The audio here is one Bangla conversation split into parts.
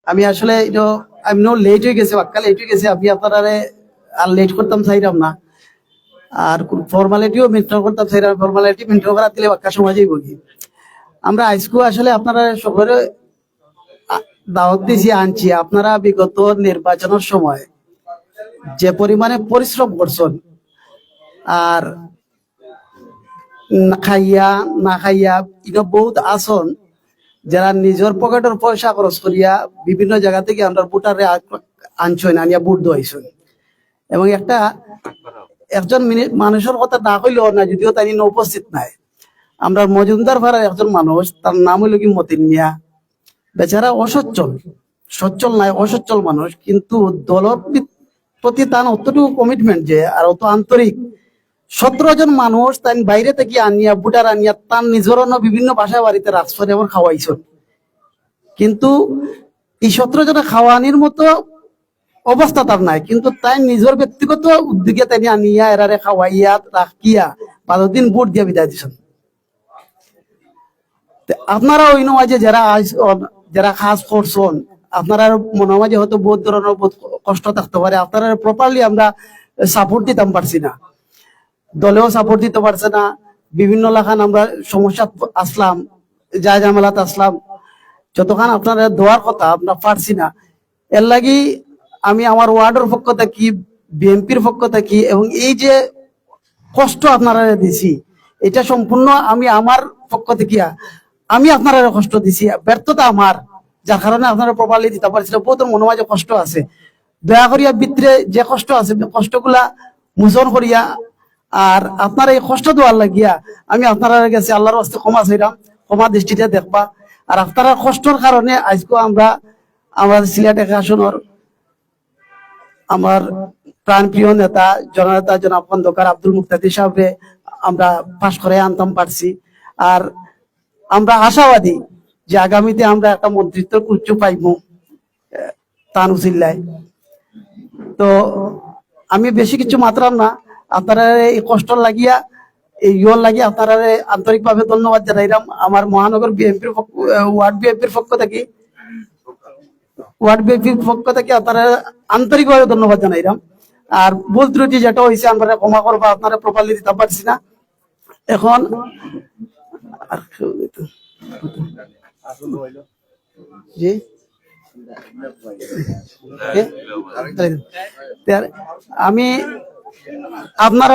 আমি আসলে আমি লেট হয়ে গেছে, বাক্কা লেট হয়ে গেছে। আমি আপনারা আর লেট করতাম চাইলাম না, আর ফর্মালিটিও মেনটেন করতাম চাইলাম। ফর্মালিটি মেনটেন করা দিলে বাক্কা সময় যাইব কি। আমরা আজকে আসলে আপনারা সকলে দাওয়াত দিয়েছি, আনছি। আপনারা বিগত নির্বাচনের সময় যে পরিমাণে পরিশ্রম করছেন, আর খাইয়া না খাইয়া এটা বহুত আসন যারা নিজের পকেটের পয়সা খরচ করিয়া বিভিন্ন জায়গা থেকে আমরা ভোটারে আনছেন, আনিয়া ভোট দোয়াইছেন। এবং একজন মানুষের কথা না কইলেও না, যদিও তাই উপস্থিত নাই, আমরা মজুমদার ভাড়ার একজন মানুষ, তার নাম হইল কি মতিন মিয়া। বেচারা সচ্ছল নাই, অসচ্ছল মানুষ, কিন্তু দলের প্রতি তার অতটুকু কমিটমেন্ট যে, আর অত আন্তরিক। 17 জন মানুষ তাই বাইরে থেকে আনিয়া ভোটার আনিয়া তার নিজের বিভিন্ন বাসা বাড়িতে রাজপথ এবং খাওয়াইছেন। কিন্তু এই 17 জনের খাওয়ানির মতো অবস্থা তার নাই, কিন্তু তাই নিজের ব্যক্তিগত উদ্যোগে তাই আনিয়া এরারে খাওয়াইয়া রাখিয়া 15 দিন ভোট দিয়া বিদায় দিচ্ছেন। আপনারা ওই নয় যারা কাজ করছেন, আপনারা মনে মাঝে হয়তো বহুত ধরনের কষ্ট থাকতে পারে, আপনারা প্রপারলি আমরা সাপোর্ট দিতাম পারছি না, দলেও সাপোর্ট দিতে পারছে না। বিভিন্ন লাখান আমরা সমস্যা আসলাম, যা ঝামেলাতে আসলাম, যতক্ষণ আপনারা দোয়ার কথা আমরা পারছি না। এর লাগি আমি আমার ওয়ার্ডের পক্ষ থেকে, বিএনপির পক্ষ থেকে, এবং এই যে কষ্ট আপনারা দিছি, এটা সম্পূর্ণ আমি আমার পক্ষ থেকে আমি আপনারা কষ্ট দিছি, ব্যর্থতা আমার, যার কারণে আপনারা প্রপারলি দিতে পারছি না। বহুত মনে মাঝে কষ্ট আছে, দয়া করিয়া ভিতরে যে কষ্ট আছে কষ্টগুলা মোচন করিয়া, আর আপনারা এই কষ্ট দেওয়ার লাগিয়া আমি আপনারা কাছে আল্লাহর হস্তে ক্ষমা চাইলাম, ক্ষমা দৃষ্টিতে দেখবা। আর আপনারা কষ্টর কারণে আজকে আমরা আমাদের সিলেট এক আসনের আমার প্রাণপ্রিয় নেতা জননেতা জনাব খন্দকার আব্দুল মুক্তাদি সাহেবরে আমরা পাশ করে আনতাম পারছি। আর আমরা আশাবাদী যে আগামীতে আমরা একটা মন্ত্রিত্ব উচ্চ পাইব তানুসিল্লায়। তো আমি বেশি কিছু মাত্রাম না, আপনারা এই কষ্ট লাগিয়া এই ইয়ন লাগিয়ে আপনারা আন্তরিকভাবে ধন্যবাদ জানাইলাম। আমার মহানগর বিএনপির ওয়ার্ড বিএনপির পক্ষ থেকে আপনারা আন্তরিকভাবে ধন্যবাদ জানাইলাম। আর ভুল ত্রুটি যেটা হয়েছে আমরা ক্ষমা করবো, আপনারা প্রপারলি দিতে পারছি না। এখন জি আমি আপনার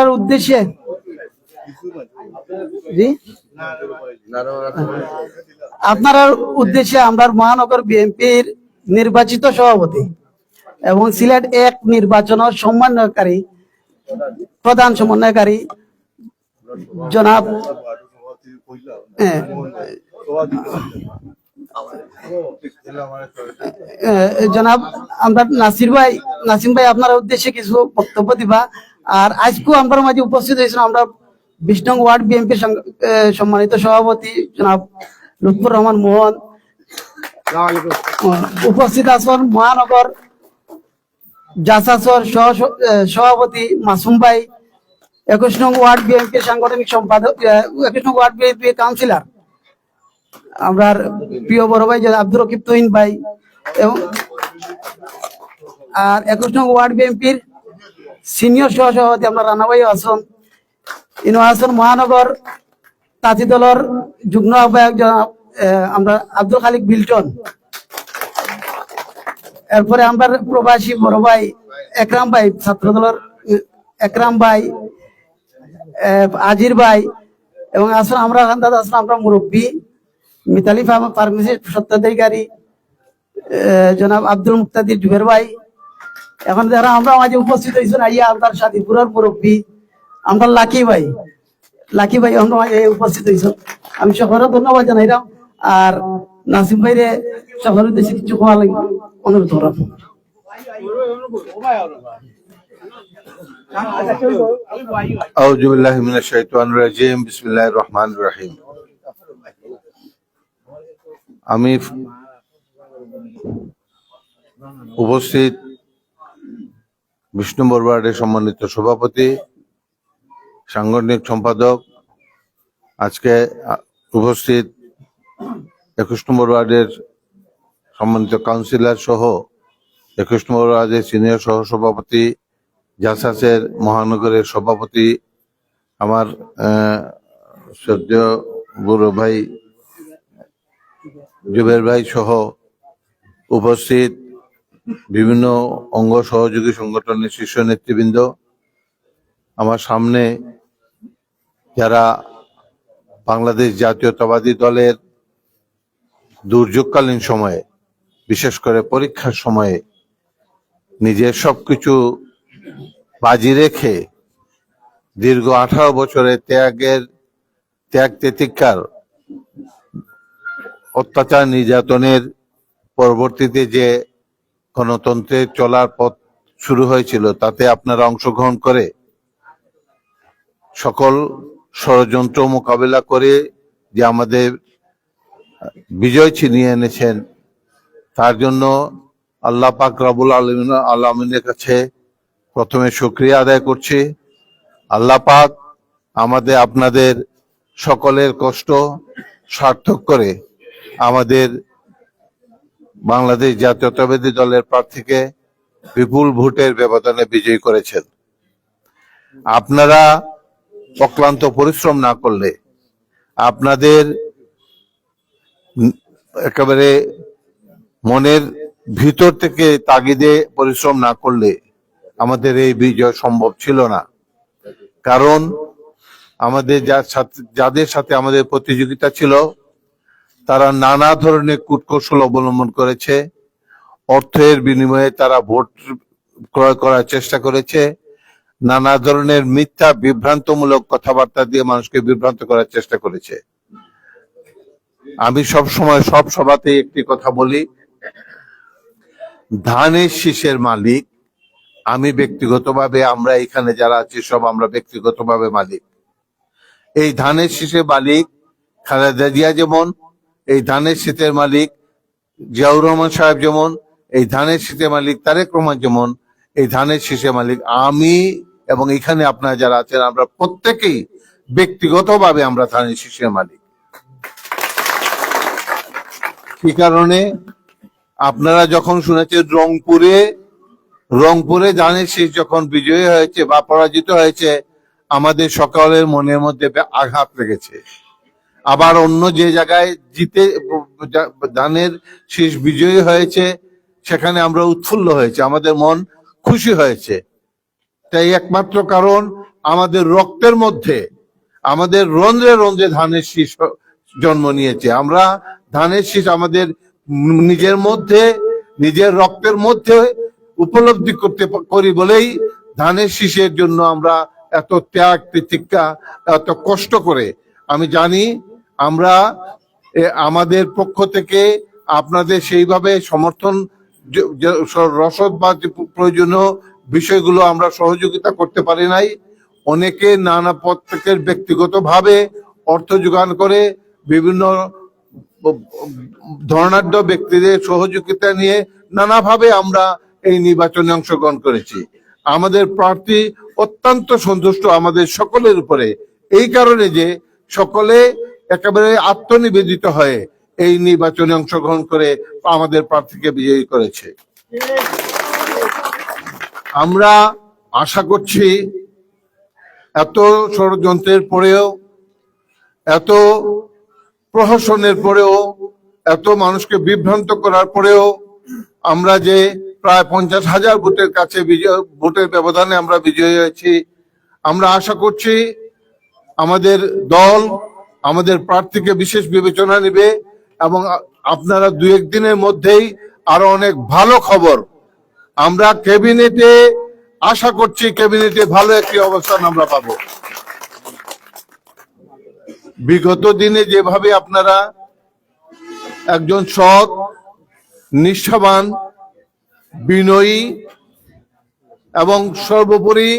উদ্দেশ্যে আমরা মহানগর বিএনপির নির্বাচিত সভাপতি এবং সিলেট 1 নির্বাচনের প্রধান সমন্বয়কারী জনাব আমরা নাসিম ভাই আপনার উদ্দেশ্যে কিছু বক্তব্য দিবা। আর আজকেও আমরা মাঝে উপস্থিত হয়েছিল আমরা 20 নং ওয়ার্ড বিএনপির সম্মানিত সভাপতি জনাব লুৎফর রহমান মোহন, উপস্থিত আছেন মহানগর জাসাসর সভাপতি মাসুম ভাই, 21 নং ওয়ার্ড বিএনপির সাংগঠনিক সম্পাদক, 21 নং ওয়ার্ড বিএনপির কাউন্সিলর আমরা প্রিয় বড় ভাই আব্দুর রকিব তুহিন ভাই, এবং আর 21 নং ওয়ার্ড বিএনপির সিনিয়র সহসভাপতি আমরা রানা ভাই আছেন, ইনোহাসন মহানগর তাঁতি দলের যুগ্ম আহ্বায়ক আমরা আব্দুল খালিক বিল্টন, এরপরে আমরা প্রবাসী বড় ভাই একরাম ভাই, ছাত্র দলের একরাম ভাই, আজির ভাই, এবং আসলে আমরা আমরা মুরব্বী মিতালি ফার্মেসি সত্ত্বাধিকারী জনাব আব্দুল মুক্তাদির জুবের ভাই। এখন যারা আমরা মাঝে উপস্থিত হয়েছেন আইয়া আপনার সাদিপুরের মুরব্বী আমরা লাকি ভাই আমরা মাঝে উপস্থিত হয়েছেন। আমি সকলের ধন্যবাদ জানাইলাম। আর নাসিম ভাইরে সকলের দেশে কিছু খাওয়া লাগবে অনুরোধ করলাম। আউযু বিল্লাহি মিনাশ শাইতানির রাজিম, বিসমিল্লাহির রহমানির রহিম। আমি উপস্থিত 20 নম্বর ওয়ার্ডের সম্মানিত সভাপতি, সাংগঠনিক সম্পাদক, আজকে উপস্থিত 21 নম্বর ওয়ার্ডের সম্মানিত কাউন্সিলর সহ 21 নম্বর ওয়ার্ডের সিনিয়র সহসভাপতি, জাসাসের মহানগরের সভাপতি, আমার শ্রদ্ধেয় বড় ভাই জুবের ভাই সহ উপস্থিত বিভিন্ন অঙ্গ সহযোগী সংগঠনের শীর্ষ নেতৃবৃন্দ, আমার সামনে যারা বাংলাদেশ জাতীয়তাবাদী দলের দুর্যোগকালীন সময়ে, বিশেষ করে পরীক্ষার সময়ে নিজের সবকিছু বাজি রেখে দীর্ঘ 18 বছরের ত্যাগ তিতিক্ষার অত্যাচার নির্যাতনের পরবর্তীতে যে গণতন্ত্রের চলার পথ শুরু হয়েছিল, তাতে আপনারা অংশগ্রহণ করে সকল ষড়যন্ত্র মোকাবেলা করে যে আমাদের বিজয় ছিনিয়ে এনেছেন, তার জন্য আল্লাহ পাক রব্বুল আলামিনের কাছে প্রথমে শুকরিয়া আদায় করছি। আল্লাহ পাক আপনাদের সকলের কষ্ট সার্থক করে আমাদের বাংলাদেশ জাতীয়তাবাদী দলের প্রার্থীকে বিপুল ভোটের ব্যবধানে বিজয়ী করেছেন। আপনারা অক্লান্ত পরিশ্রম না করলে, আপনাদের একেবারে মনের ভিতর থেকে তাগিদে পরিশ্রম না করলে আমাদের এই বিজয় সম্ভব ছিল না। কারণ আমাদের যাদের সাথে আমাদের প্রতিযোগিতা ছিল, তারা নানা ধরনের কূটকৌশল অবলম্বন করেছে। অর্থের বিনিময়ে তারা ভোট ক্রয় করার চেষ্টা করেছে, নানা ধরনের মিথ্যা বিভ্রান্তমূলক কথাবার্তা দিয়ে মানুষকে বিভ্রান্ত করার চেষ্টা করেছে। আমি সব সময় সব সভাতে একটি কথা বলি, ধানের শীষের মালিক আমি ব্যক্তিগতভাবে, আমরা এখানে যারা আছি সব আমরা ব্যক্তিগতভাবে মালিক। এই ধানের শীষের মালিক খালেদা জিয়া যেমন, এই ধানের শীষের মালিক জিয়াউর রহমান সাহেব যেমন, এই ধানের শীষের মালিক তারেক রহমান যেমন, এই ধানের শীষের মালিক আমি এবং এখানে আপনারা যারা আছেন, আমরা প্রত্যেকেই ব্যক্তিগতভাবে আমরা ধানের শীষের মালিক। কি কারণে? আপনারা যখন শুনেছেন রংপুরে ধানের শীষ যখন বিজয়ী হয়েছে বা পরাজিত হয়েছে, আমাদের সকলের মনের মধ্যে আঘাত লেগেছে। আবার অন্য যে জায়গায় ধানের শীষ বিজয়ী হয়েছে, সেখানে আমরা উৎফুল্ল হয়েছে, আমাদের মন খুশি হয়েছে। তাই একমাত্র কারণ আমাদের রক্তের মধ্যে, আমাদের রন্ধ্রে রন্ধ্রে ধানের শীষ জন্ম নিয়েছে। আমরা ধানের শীষ আমাদের নিজের মধ্যে, নিজের রক্তের মধ্যে উপলব্ধি করি বলেই ধানের শীষের জন্য আমরা এত ত্যাগ তিতিক্ষা, এত কষ্ট করে, আমি জানি আমরা আমাদের পক্ষ থেকে আপনাদের সেইভাবে সমর্থন, রসদ বা প্রয়োজনীয় বিষয়গুলো আমরা সহযোগিতা করতে পারি নাই। অনেকে নানা প্রত্যেকের ব্যক্তিগতভাবে অর্থ যোগান করে বিভিন্ন ধনাঢ্য ব্যক্তিদের সহযোগিতা নিয়ে নানাভাবে আমরা এই নির্বাচনে অংশগ্রহণ করেছি। আমাদের প্রার্থী অত্যন্ত সন্তুষ্ট আমাদের সকলের উপরে, এই কারণে যে সকলে একেবারে আত্মনিবেদিত হয়ে এই নির্বাচনে অংশগ্রহণ করে আমাদের প্রার্থীকে বিজয়ী করেছে। আমরা আশা করছি এত ষড়যন্ত্রের পরেও, এত প্রহসনের পরেও, এত মানুষকে বিভ্রান্ত করার পরেও আমরা যে প্রায় 50,000 ভোটের কাছে ভোটের ব্যবধানে আমরা বিজয়ী হয়েছি, আমরা আশা করছি আমাদের দল আমাদের প্রার্থীকে বিশেষ বিবেচনা নেবে এবং আপনারা 2-1 দিনের মধ্যেই আরো অনেক ভালো খবর, আমরা ক্যাবিনেটে আশা করছি ক্যাবিনেটে ভালো একটি অবস্থান আমরা পাবো। বিগত দিনে যেভাবে আপনারা একজন সৎ, নিষ্ঠাবান, বিনয়ী এবং সর্বোপরি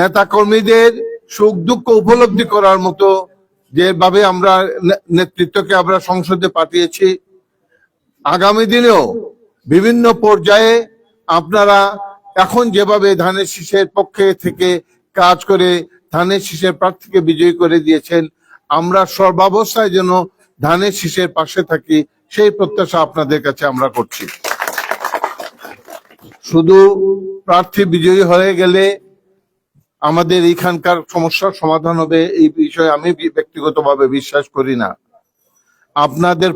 নেতা কর্মীদের সুখ দুঃখ উপলব্ধি করার মতো যেভাবে আমরা নেতৃত্বকে আমরা সংসদে পাঠিয়েছি, আগামী দিনেও বিভিন্ন পর্যায়ে আপনারা এখন যেভাবে ধানের শীষের পক্ষে থেকে কাজ করে ধানের শীষের প্রার্থীকে বিজয়ী করে দিয়েছেন, আমরা সর্বাবস্থায় যেন ধানের শীষের পাশে থাকি সেই প্রত্যাশা আপনাদের কাছে আমরা করছি। শুধু প্রার্থী বিজয়ী হয়ে গেলে আমাদের এইখানকার সমস্যার সমাধান হবে এই বিষয়ে আমি ব্যক্তিগতভাবে বিশ্বাস করি না। আপনাদের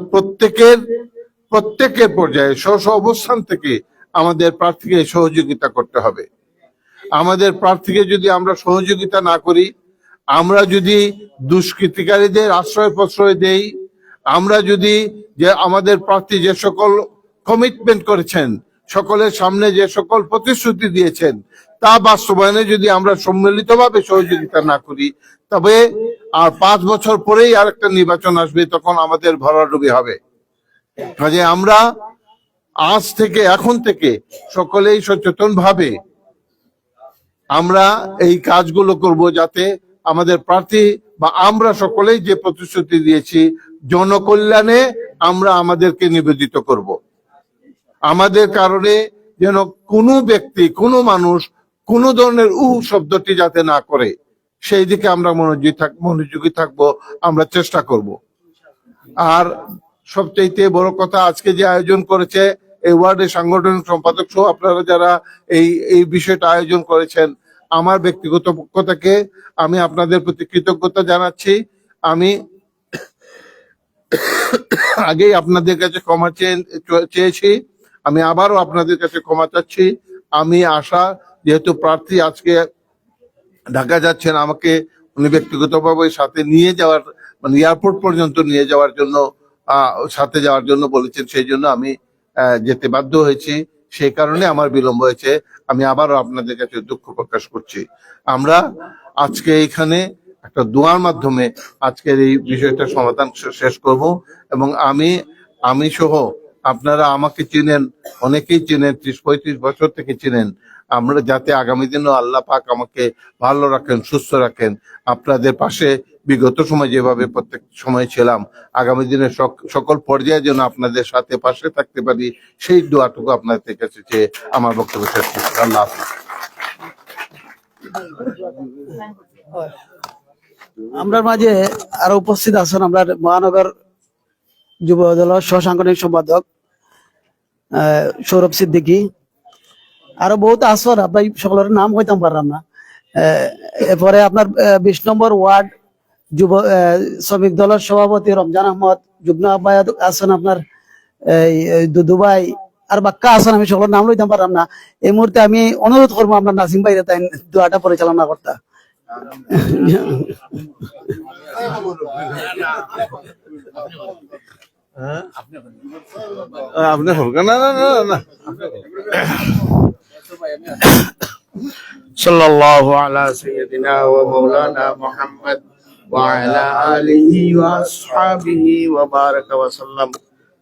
প্রত্যেকের পর্যায়ে স্ব অবস্থান থেকে আমাদের প্রার্থীকে সহযোগিতা করতে হবে। আমাদের প্রার্থীকে যদি আমরা সহযোগিতা না করি, আমরা যদি দুষ্কৃতিকারীদের আশ্রয় প্রশ্রয় দেই, আমরা যদি যে আমাদের প্রার্থী যে সকল কমিটমেন্ট করেছেন, সকলের সামনে যে সকল প্রতিশ্রুতি দিয়েছেন, তা বাস্তবায়নে যদি আমরা সম্মিলিতভাবে সহযোগিতা না করি, তবে আর 5 বছর পরেই আর একটা নির্বাচন আসবে, তখন আমাদের ভরাডুবি হবে। কাজে আমরা আজ থেকে এখন থেকে সকলেই সচেতন ভাবে আমরা এই কাজগুলো করব, যাতে আমাদের প্রার্থী বা আমরা সকলেই যে প্রতিশ্রুতি দিয়েছি জনকল্যাণে আমরা আমাদেরকে নিবেদিত করব। আমাদের কারণে যেন কোনো ব্যক্তি, কোনো মানুষ কোনো ধরনের শব্দটি যাতে না করে, সেই দিকে আমরা মনোযোগী থাকবো, আমরা চেষ্টা করব। আর সবচাইতে বড় কথা, আজকে যে আয়োজন করেছে এই ওয়ার্ডের সাংগঠনিক সম্পাদক সহ আপনারা যারা এই বিষয়টা আয়োজন করেছেন, আমার ব্যক্তিগত পক্ষ থেকে আমি আপনাদের প্রতি কৃতজ্ঞতা জানাচ্ছি। আমি আগেই আপনাদের কাছে ক্ষমা চেয়েছি, আমি আবারও আপনাদের কাছে ক্ষমা চাচ্ছি। আমি আশা, যেহেতু প্রার্থী আজকে ঢাকা যাচ্ছেন, আমাকে উনি ব্যক্তিগতভাবে সাথে নিয়ে যাওয়ার, মানে এয়ারপোর্ট পর্যন্ত নিয়ে যাওয়ার জন্য, সাথে যাওয়ার জন্য বলেছেন, সেই জন্য আমি যেতে বাধ্য হয়েছি। সেই কারণে আমার বিলম্ব হয়েছে। আমি আবারও আপনাদের কাছে দুঃখ প্রকাশ করছি। আমরা আজকে এখানে একটা দোয়ার মাধ্যমে আজকের এই বিষয়টা সমাধান শেষ করব। এবং আমি সহ আপনারা আমাকে চিনেন, অনেকেই চিনেন, 30-35 বছর থেকে চিনেন। আমরা যাতে আগামী দিনও আল্লাহ পাক আমাকে ভালো রাখেন, সুস্থ রাখেন, আপনাদের পাশে বিগত সময় যেভাবে প্রত্যেক সময় ছিলাম, আগামী দিনে সকল পর্যায়ে যেন আপনাদের সাথে পাশে থাকতে পারি, সেই দোয়াটুকু আপনাদের কাছে চেয়ে আমার বক্তব্য শেষ করছি। আল্লাহ হাফেজ। আমরা মাঝে আরো উপস্থিত আছেন আমরা মহানগর যুব দলের সহসাংগঠনিক সম্পাদক সৌরভ সিদ্দিকী, আরো বহুত আসর, আপনার সকলের নাম হইতাম পারলাম না। এরপরে আপনার 20 নম্বর ওয়ার্ড যুব শ্রমিক দলের সভাপতি রমজান আহমদ, যুগ্ম আহ্বায়ক আছেন আপনার দুদুভাই, আর বাক্কা আছেন, আমি সকলের নাম লইতাম পারলাম না। এই মুহূর্তে আমি অনুরোধ করবো আপনার নাসিম ভাইরে তাই দোয়াটা পরিচালনা করতে। আপনি হলকা না না না না সাল্লাল্লাহু আলা সাইয়্যিদিনা ওয়া মাওলানা মুহাম্মদ ওয়া আলা আলিহি ওয়া আসহাবিহি ওয়া বারাকা ওয়া সাল্লাম।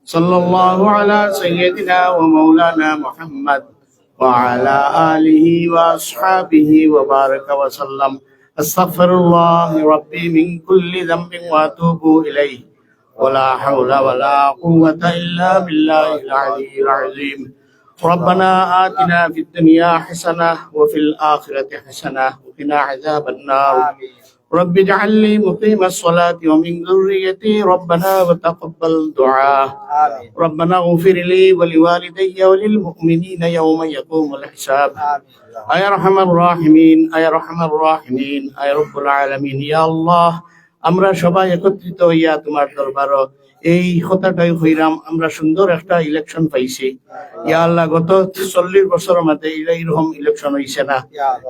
সাল্লাল্লাহু আলা সাইয়্যিদিনা ওয়া মাওলানা মুহাম্মদ ওয়া আলা আলিহি ওয়া আসহাবিহি ওয়া বারাকা ওয়া সাল্লাম। আস্তাগফিরুল্লাহ রাব্বি মিন কুল্লি যামবিন ওয়া আতুবু ইলাইহি ওয়া লা হাওলা ওয়া লা কুওয়াতা ইল্লা বিল্লাহিল আলিয়্যিল আযীম। ربنا آتنا في الدنيا حسنة وفي الآخرة حسنة وقنا عذاب النار. رب اجعل لي مقيم الصلاة ومن ذريتي ربنا وتقبل دعاء. ربنا اغفر لي ولوالدي وللمؤمنين يوم يقوم الحساب. يا أرحم الراحمين يا أرحم الراحمين يا رب العالمين. يا الله আমরা সবাই একত্রিত হইয়া তোমার দরবারে এই কথাটাই হইরাম, আমরা সুন্দর একটা ইলেকশন পাইছি। ইয়া আল্লাহ, গত 40 বছরের মধ্যে এইরকম ইলেকশন হইছে না।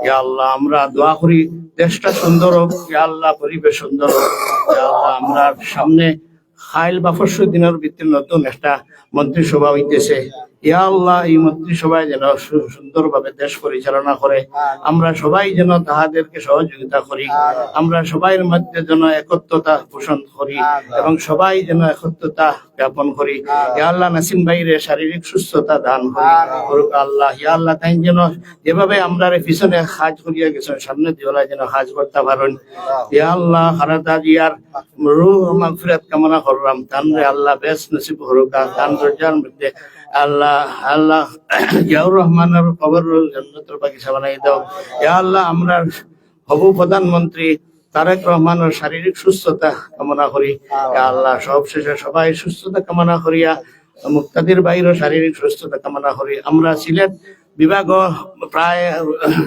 ইয়া আল্লাহ, আমরা দোয়া করি দেশটা সুন্দর হোক, ইয়া আল্লাহ পরিবেশ সুন্দর হোক। ইয়া আল্লাহ, আমরা সামনে খাইল বা পরশু দিনের ভিতরে নতুন একটা মন্ত্রিসভা হইতেছে। ইয়া আল্লাহ, এই মন্ত্রিসভায় যেন সুন্দরভাবে দেশ পরিচালনা করে, আমরা সবাই যেন তাহাদেরকে সহযোগিতা করি, আমরা সবাইয়ের মধ্যে যেন একত্রতা পোষণ করি এবং সবাই যেন একত্রতা জ্ঞাপন করি। ইয়া আল্লাহ, নাসিম ভাইরে শারীরিক সুস্থতা দান করুক আল্লাহ। ইয়া আল্লাহ, তাই যেন যেভাবে আমরা পিছনে কাজ করিয়া গেছেন, সামনে দিওলা যেন কাজ করতে পারেন। ইয়া আল্লাহ, খারাদা জিয়ার রূহ মাগফিরাত কামনা করলাম, তানরে আল্লাহ বেশ নসিব করুক। তান দরজার মধ্যে আল্লাহ আল্লাহ জিয়াউর রহমানের কবর জান্নাতুল বাগিচা বানাই দাও। ইয়া আল্লাহ, আমরা হবু প্রধানমন্ত্রী তারেক রহমানের শারীরিক সুস্থতা কামনা করি। ইয়া আল্লাহ সব শেষে সবাই সুস্থতা কামনা করিয়া মুক্তাদির বাইরও শারীরিক সুস্থতা কামনা করি। আমরা সিলেট বিভাগ প্রায়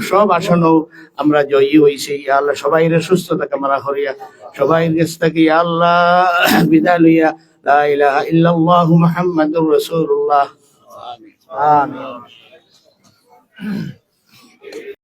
সব আসনও আমরা জয়ী হয়েছি। ইয়া আল্লাহ সবাই সুস্থতা কামনা করিয়া সবাই কাছ থেকে ইয়া আল্লাহ বিদায় লইয়া লা ইলাহা ইল্লাল্লাহু মুহাম্মাদুর রাসূলুল্লাহ। আমিন।